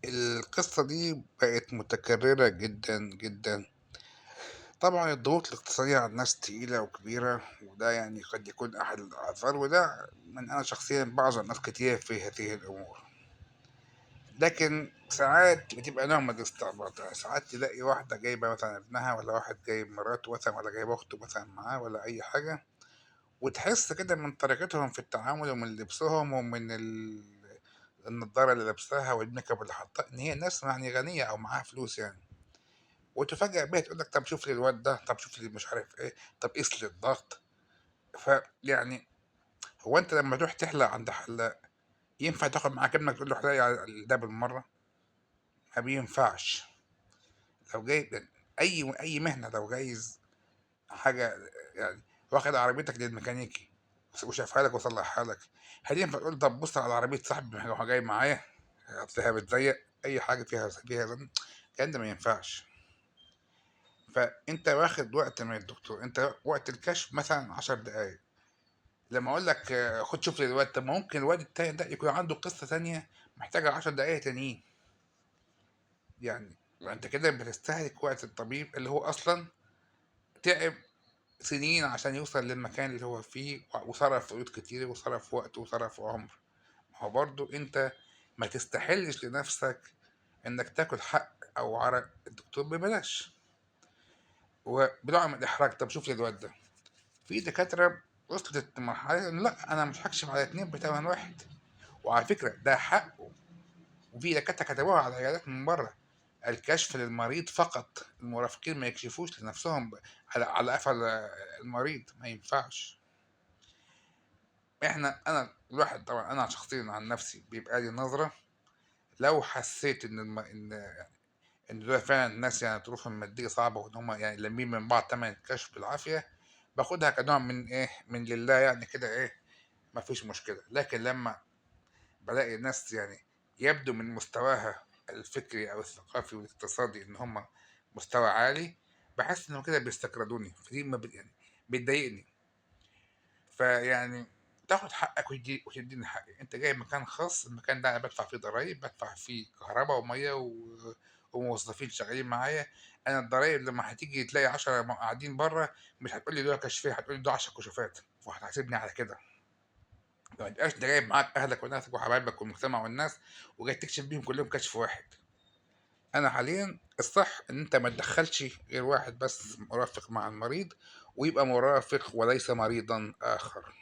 القصة دي بقت متكررة جدًا، جدًا. طبعًا الضغوط الاقتصادية على الناس تقيلة وكبيرة، وده يعني قد يكون أحد الأعذار، وده من أنا شخصيًا باعذر ناس كتير في هذه الأمور. لكن ساعات بتبقى نوع من الاستعباط، يعني ساعات تلاقي واحدة جايبة مثلًا ابنها، والّا واحد جايب مراته مثلًا، والّا جايب أخته مثلًا معاه، والّا أي حاجة، وتحس كده من طريقتهم في التعامل ومن لبسهم ومن النضارة اللي لابساها والmakeup اللي حاطاه، إن هي ناس يعني غنية أو معاها فلوس يعني. وتُفاجأ بيها تقول لك طب شوف لي الواد ده، طب شوف لي مش عارف إيه، طب قيس لي الضغط. فيعني هو أنت لمّا تروح تحلق عند حلاق، ينفع تاخد معاك ابنك تقول له احلق لي ده بالمرّة؟ ما بينفعش. لو جايب أي مهنة، لو جايز حاجة يعني واخد عربيتك للميكانيكي وشافها لك وصلّحها لك، هل ينفع تقول طب بُص على عربية صاحبي ما هو جاي معايا، أصلها بتزيّق، أي حاجة فيها زن، الكلام ده ما ينفعش. فأنت واخد وقت من الدكتور، أنت وقت الكشف مثلًا 10 دقايق، لمّا أقول لك خُد شوف لي الواد، طب ما ممكن الواد التاني ده يكون عنده قصة تانية محتاجة 10 دقايق تانيين، يعني يبقى أنت كده بتستهلك وقت الطبيب اللي هو أصلًا تعب سنين عشان يوصل للمكان اللي هو فيه، وصرف فلوس كتير وصرف وقت وصرف عُمر. ما هو برضه أنت ما تستحلش لنفسك إنك تاكل حق أو عرق الدكتور ببلاش، وبنوع من الإحراج. طب شوف لي الواد ده. في دكاترة وصلت لمرحلة إن لأ، أنا مش هاكشف على 2 بتمن واحد، وعلى فكرة ده حقه، وفي دكاترة كتبوها على العيادات من برّه، الكشف للمريض فقط، المرافقين ما يكشفوش لنفسهم على قفا المريض، ما ينفعش. أنا الواحد طبعًا، أنا شخصيًا عن نفسي بيبقى لي نظرة، لو حسيت إن دول فعلًا ناس يعني ظروفهم المادية صعبة، وإن هم يعني لامين من بعض تمن الكشف بالعافية، باخدها كنوع من إيه، من لله يعني كده إيه، ما فيش مشكلة. لكن لمّا بالاقي ناس يعني يبدو من مستواها الفكري أو الثقافي والاقتصادي إن هم مستوى عالي، باحس إنهم كده بيستكردوني، فدي ما ب يعني بتضايقني. فيعني تاخد حقك وتدّيني حقي. أنت جاي مكان خاص، المكان ده أنا بادفع فيه ضرايب، بادفع فيه كهربا ومَيّة وموظفين شغالين معايا. أنا الضرايب لمّا هتيجي تلاقي 10 قاعدين برّه، مش هتقول لي دول كشفين، هتقول لي دول 10 كشوفات، وهتحاسبني على كده. ما تبقاش أنت جايب معاك أهلك وناسك وحبايبك والمجتمع والناس، وجاي تكشف بيهم كلّهم كشف واحد. أنا حاليًا الصح إن أنت ما تدخّلش غير واحد بس مرافق مع المريض، ويبقى مرافق وليس مريضًا آخر.